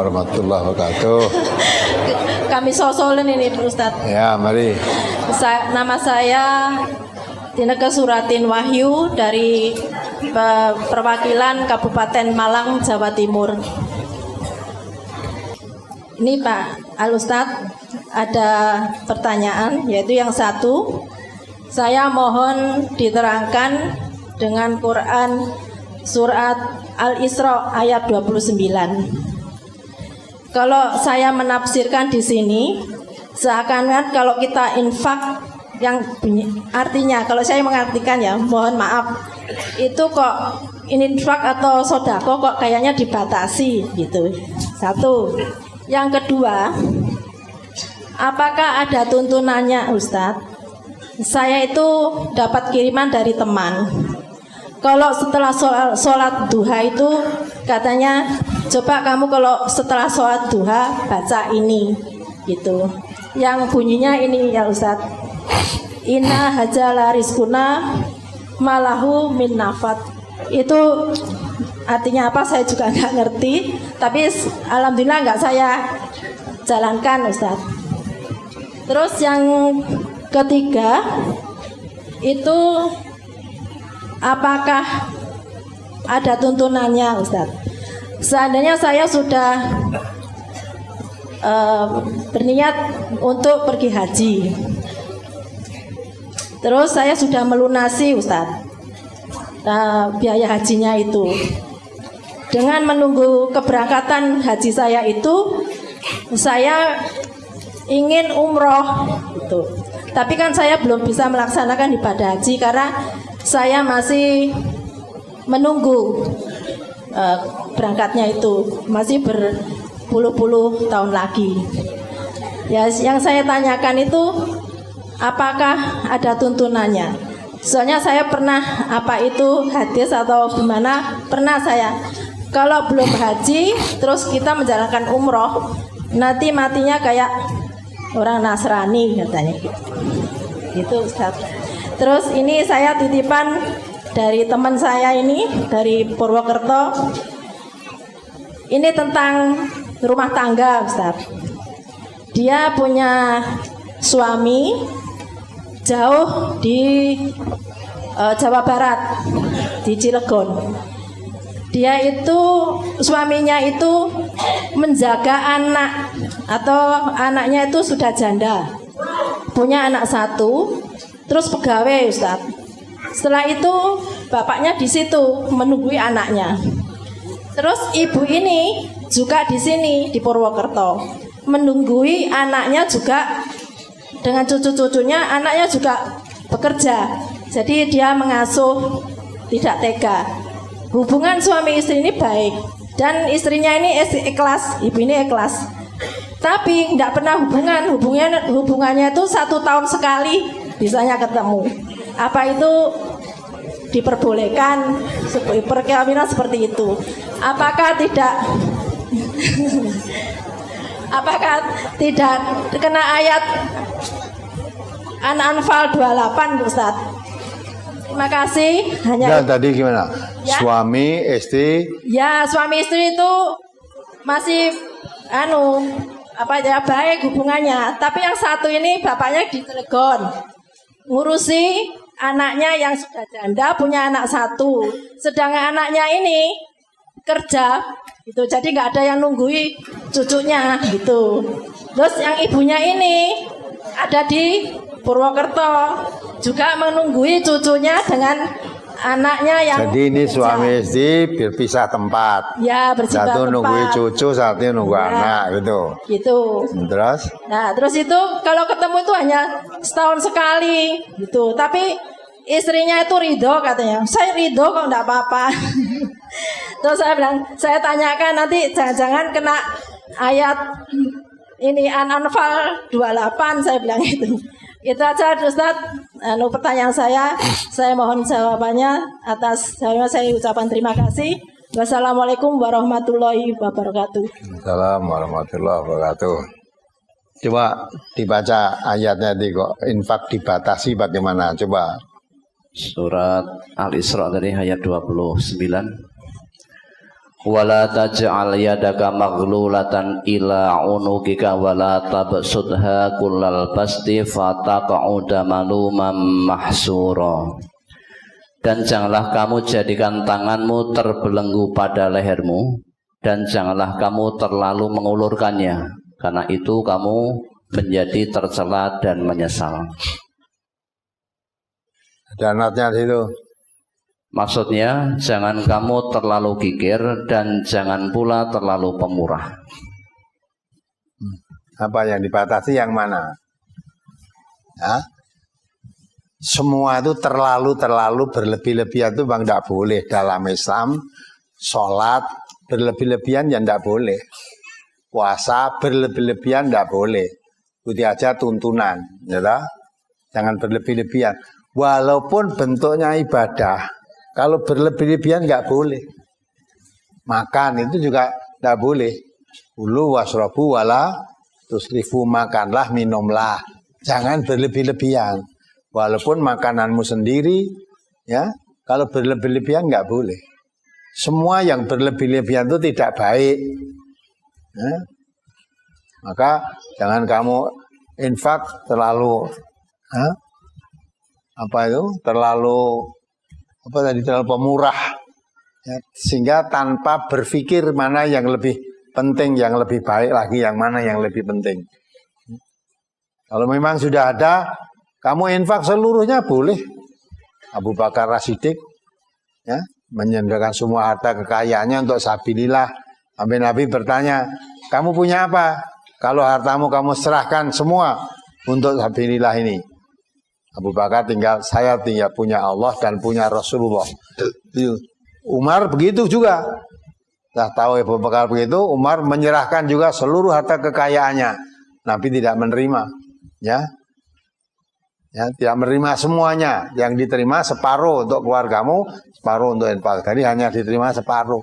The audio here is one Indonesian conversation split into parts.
warahmatullahi wabarakatuh. Kami sosolen ini Ustadz. Ya, mari. Nama saya Tineke Suratin Wahyu dari perwakilan Kabupaten Malang, Jawa Timur. Ini Pak Al-Ustadz, ada pertanyaan, yaitu yang satu, saya mohon diterangkan dengan Quran surat Al-Isra ayat 29. Kalau saya menafsirkan di sini, seakan-akan kalau kita infak yang artinya, kalau saya mengartikan ya, mohon maaf, itu kok infak atau sodako kok kayaknya dibatasi gitu. Satu. Yang kedua, apakah ada tuntunannya Ustadz? Saya itu dapat kiriman dari teman. Kalau setelah sholat duha itu katanya, coba kamu kalau setelah sholat duha baca ini gitu. Yang bunyinya ini ya Ustadz, Inna hajala rizkuna malahu min nafat. Itu artinya apa saya juga nggak ngerti, tapi alhamdulillah nggak saya jalankan Ustadz. Terus yang ketiga itu, apakah ada tuntunannya Ustadz? Seandainya saya sudah berniat untuk pergi haji, terus saya sudah melunasi Ustadz biaya hajinya itu. Dengan menunggu keberangkatan haji saya itu, saya ingin umroh gitu. Tapi kan saya belum bisa melaksanakan ibadah haji karena saya masih menunggu berangkatnya itu, masih berpuluh-puluh tahun lagi. Ya, yang saya tanyakan itu, apakah ada tuntunannya? Soalnya saya pernah, apa itu hadis atau gimana, pernah saya, kalau belum haji terus kita menjalankan umroh, nanti matinya kayak orang Nasrani katanya gitu Ustaz. Terus ini saya titipan dari teman saya ini dari Purwokerto, ini tentang rumah tangga Ustaz. Dia punya suami jauh di Jawa Barat, di Cilegon. Dia itu, suaminya itu menjaga anak, atau anaknya itu sudah janda, punya anak satu, terus pegawai Ustaz. Setelah itu bapaknya di situ menunggui anaknya. Terus ibu ini juga di sini di Purwokerto menunggui anaknya juga. Dengan cucu-cucunya, anaknya juga bekerja. Jadi dia mengasuh tidak tega. Hubungan suami istri ini baik, dan istrinya ini ikhlas, ibu ini ikhlas. Tapi tidak pernah hubungannya itu 1 tahun sekali bisanya ketemu. Apa itu diperbolehkan perkawinan seperti itu? Apakah tidak apakah tidak kena ayat An-Anfal 28 Ustaz? Terima kasih. Dan tadi gimana? Ya? Suami, istri? Ya, suami istri itu masih baik hubungannya. Tapi yang satu ini bapaknya di Cilegon, ngurusi anaknya yang sudah janda, punya anak satu. Sedangkan anaknya ini kerja gitu, jadi nggak ada yang nunggui cucunya gitu. Terus yang ibunya ini ada di Purwokerto, juga menunggui cucunya dengan anaknya yang jadi ini kerja. Suami istri berpisah tempat. Ya, berpisah tempat. Satu nungguin cucu, satunya nunggu anak gitu. Gitu. Terus? Nah, terus itu kalau ketemu itu hanya setahun sekali gitu. Tapi istrinya itu ridho katanya. Saya ridho kok enggak apa-apa. Terus saya bilang, saya tanyakan nanti jangan-jangan kena ayat ini An-Anfal 28, saya bilang itu. Itu aja Ustaz, pertanyaan saya mohon jawabannya. Atas jawabannya saya ucapkan terima kasih. Wassalamualaikum warahmatullahi wabarakatuh. Assalamualaikum warahmatullahi wabarakatuh. Coba dibaca ayatnya tadi kok infak dibatasi bagaimana? Coba. Surat Al-Isra dari ayat 29. wala taj'al yadaka maghlulatan ila unukika wala tabsudha kullal basti fataqa'uda maluman mahsura. Dan janganlah kamu jadikan tanganmu terbelenggu pada lehermu, dan janganlah kamu terlalu mengulurkannya, karena itu kamu menjadi tercela dan menyesal. Ada natnya di situ. Maksudnya jangan kamu terlalu kikir dan jangan pula terlalu pemurah. Apa yang dibatasi yang mana? Hah? Semua itu terlalu berlebih-lebihan itu bang tidak boleh dalam Islam. Sholat berlebih-lebihan ya tidak boleh. Puasa berlebih-lebihan tidak boleh. Itu aja tuntunan, ya tak? Jangan berlebih-lebihan. Walaupun bentuknya ibadah, kalau berlebih-lebihan nggak boleh. Makan itu juga tidak boleh. Kulu wasrobu wala tusrifu, makanlah minumlah. Jangan berlebih-lebihan. Walaupun makananmu sendiri, ya, kalau berlebih-lebihan nggak boleh. Semua yang berlebih-lebihan itu tidak baik. Ya. Maka jangan kamu infak terlalu, terlalu pemurah, ya, sehingga tanpa berpikir mana yang lebih penting, yang lebih baik lagi, yang mana yang lebih penting. Kalau memang sudah ada, kamu infak seluruhnya boleh. Abu Bakar As-Siddiq, ya, menyediakan semua harta kekayaannya untuk sabilillah. Sampai Nabi bertanya, kamu punya apa? Kalau hartamu kamu serahkan semua untuk sabilillah ini. Abu Bakar saya tinggal punya Allah dan punya Rasulullah. Umar begitu juga. Nah, tahu Abu Bakar begitu, Umar menyerahkan juga seluruh harta kekayaannya. Nabi tidak menerima, ya. Ya, tidak menerima semuanya. Yang diterima separuh untuk keluargamu, separuh untuk infak. Jadi hanya diterima separuh.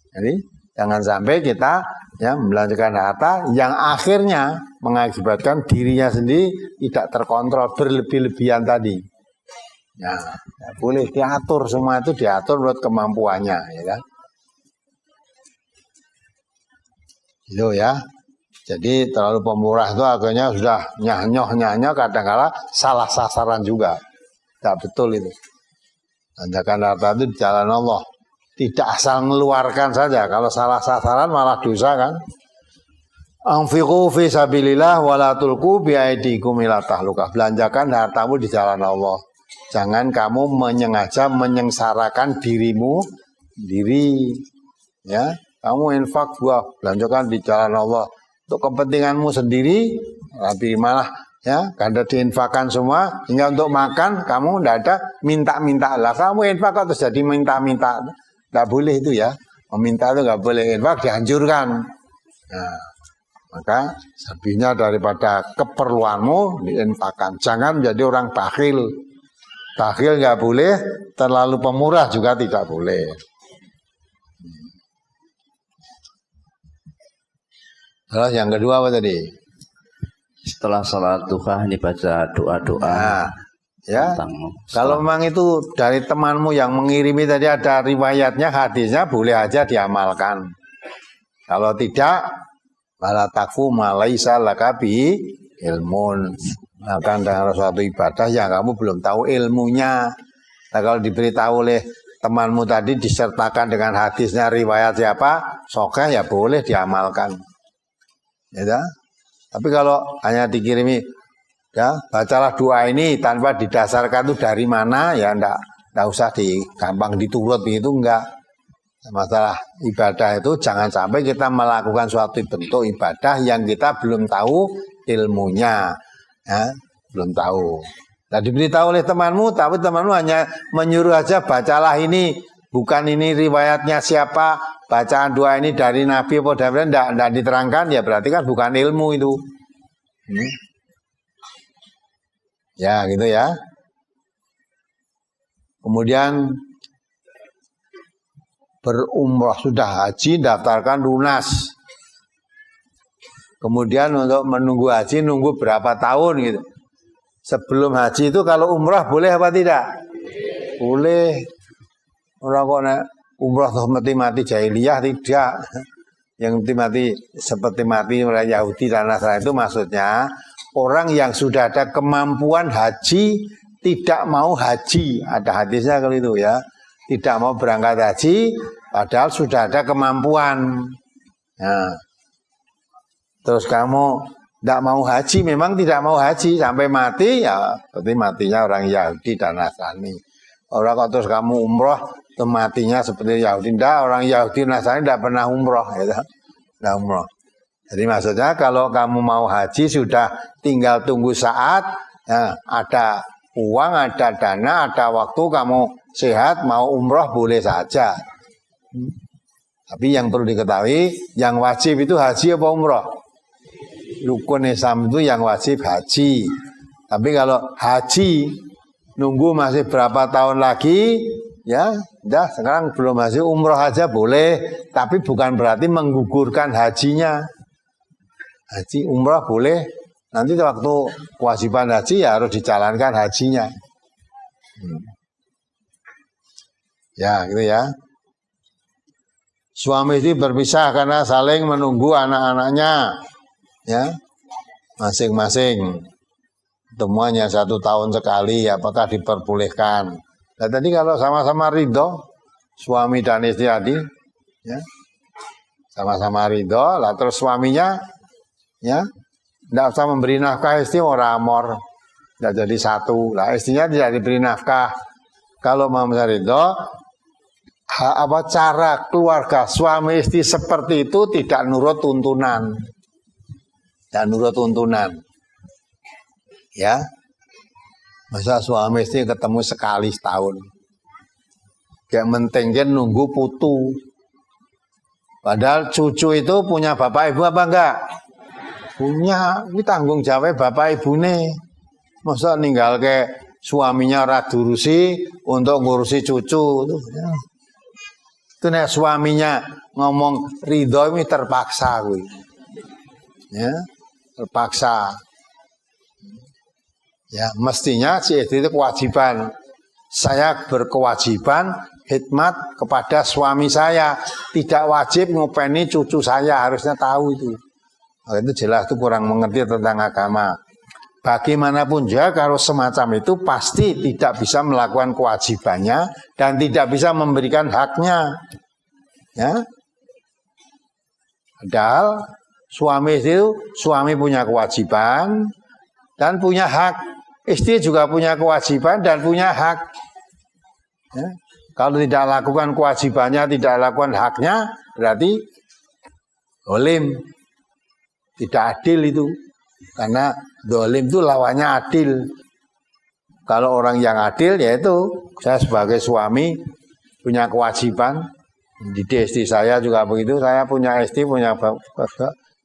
Jadi jangan sampai kita, ya, membelanjakan harta yang akhirnya mengakibatkan dirinya sendiri tidak terkontrol, berlebih-lebihan tadi. Ya, boleh diatur, semua itu diatur menurut kemampuannya, ya kan? Itu ya. Jadi terlalu pemurah itu akhirnya sudah nyah-nyoh kadang-kala salah sasaran juga. Tidak betul itu. Belanjakan harta itu di jalan Allah. Tidak asal mengeluarkan saja. Kalau salah sasaran malah dosa kan. Anfiqu fi sabilillah wa la tulqu bi aydikum ila tahlukah. Belanjakan hartamu di jalan Allah. Jangan kamu menyengsarakan dirimu sendiri. Ya, kamu infak belanjakan di jalan Allah. Untuk kepentinganmu sendiri, tapi malah, ya, karena diinfakkan semua, hingga untuk makan kamu tidak ada minta-minta lah. Kamu infak kok terus jadi minta-minta, tidak boleh itu ya. Meminta itu nggak boleh, infak dianjurkan. Nah, maka lebihnya daripada keperluanmu diinfakkan. Jangan menjadi orang bakhil. Bakhil nggak boleh, terlalu pemurah juga tidak boleh. Terus yang kedua apa tadi? Setelah salat duha ini baca doa-doa. Nah, ya. Kalau memang itu dari temanmu yang mengirimi tadi ada riwayatnya, hadisnya, boleh aja diamalkan. Kalau tidak, wala takfu ma laisa laka bi ilmun. Akan dengan suatu ibadah yang kamu belum tahu ilmunya. Nah, kalau diberitahu oleh temanmu tadi disertakan dengan hadisnya riwayat siapa, sokeh, ya boleh diamalkan. Ya, tapi kalau hanya dikirimi, ya, bacalah doa ini tanpa didasarkan itu dari mana, ya enggak usah gampang diturut begitu, enggak. Masalah ibadah itu jangan sampai kita melakukan suatu bentuk ibadah yang kita belum tahu ilmunya, ya, belum tahu. Nah, diberitahu oleh temanmu, tapi temanmu hanya menyuruh aja, bacalah ini, bukan ini riwayatnya siapa, bacaan doa ini dari Nabi apa dari tidak diterangkan, ya berarti kan bukan ilmu itu. Ya gitu ya. Kemudian berumrah sudah haji, daftarkan lunas. Kemudian untuk menunggu haji nunggu berapa tahun gitu. Sebelum haji itu kalau umrah boleh apa tidak? Boleh. Orang kok umroh mati jahiliyah tidak. Yang mati seperti mati Yahudi dan Nasrani itu maksudnya orang yang sudah ada kemampuan haji tidak mau haji. Ada hadisnya kalau itu ya. Tidak mau berangkat haji padahal sudah ada kemampuan. Nah, terus kamu tidak mau haji, memang tidak mau haji sampai mati ya berarti matinya orang Yahudi dan Nasrani. Orang kok terus kamu umroh, matinya seperti Yahudi. Tidak, orang Yahudi dan Nasrani tidak pernah umroh. Ya, tidak umroh. Jadi maksudnya kalau kamu mau haji sudah tinggal tunggu saat, ya, ada uang, ada dana, ada waktu, kamu sehat, mau umroh boleh saja. Tapi yang perlu diketahui, yang wajib itu haji apa umroh? Rukun Islam itu yang wajib haji. Tapi kalau haji nunggu masih berapa tahun lagi, ya, udah sekarang belum haji, umroh aja boleh, tapi bukan berarti menggugurkan hajinya. Haji umroh boleh, nanti waktu kewajiban haji ya harus dijalankan hajinya. Ya, gitu ya. Suami istri berpisah karena saling menunggu anak-anaknya, ya, masing-masing. Temuannya 1 tahun sekali, apakah diperbolehkan? Nah, tadi kalau sama-sama ridho, suami dan istri tadi, ya, sama-sama ridho, lah terus suaminya, ya, tidak usah memberi nafkah istri, orang amor, tidak jadi satu. Lah istrinya tidak diberi nafkah. Kalau mau ridho, cara keluarga suami istri seperti itu tidak nurut tuntunan, tidak nurut tuntunan. Ya, masa suami istri ketemu sekali setahun, kayak mentingin nunggu putu. Padahal cucu itu punya bapak ibu apa enggak? Punya, ini tanggung jawab bapak ibu nih. Masa ninggal ke suaminya radurusi untuk ngurusi cucu tuh. Ya. Itu nek suaminya ngomong ridho ini terpaksa gue, ya, terpaksa. Ya, mestinya si istri itu kewajiban. Saya berkewajiban khidmat kepada suami saya. Tidak wajib ngopeni cucu saya, harusnya tahu itu. Nah, itu jelas itu kurang mengerti tentang agama. Bagaimanapun juga kalau semacam itu pasti tidak bisa melakukan kewajibannya dan tidak bisa memberikan haknya. Ya. Padahal suami itu suami punya kewajiban dan punya hak. Istri juga punya kewajiban dan punya hak. Ya. Kalau tidak lakukan kewajibannya, tidak lakukan haknya, berarti dolim. Tidak adil itu. Karena dolim itu lawannya adil. Kalau orang yang adil, yaitu saya sebagai suami punya kewajiban. Didik istri saya juga begitu. Saya punya istri, punya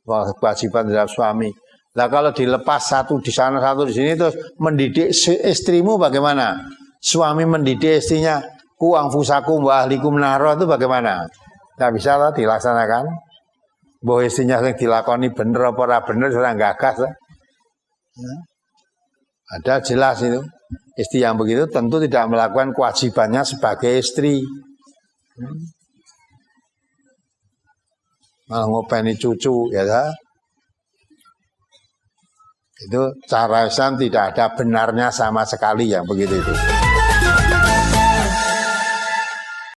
kewajiban terhadap suami. Nah kalau dilepas satu di sana satu di sini terus mendidik istrimu bagaimana? Suami mendidik istrinya, ku anfusakum wa ahlikum naro itu bagaimana? Tidak bisa lah dilaksanakan. Bahwa istrinya yang dilakoni bener apa ora bener sudah gagas lah. Ya. Ada jelas itu. Istri yang begitu tentu tidak melakukan kewajibannya sebagai istri. Malah ngopeni cucu ya kan? Itu cara Islam tidak ada benarnya sama sekali yang begitu itu.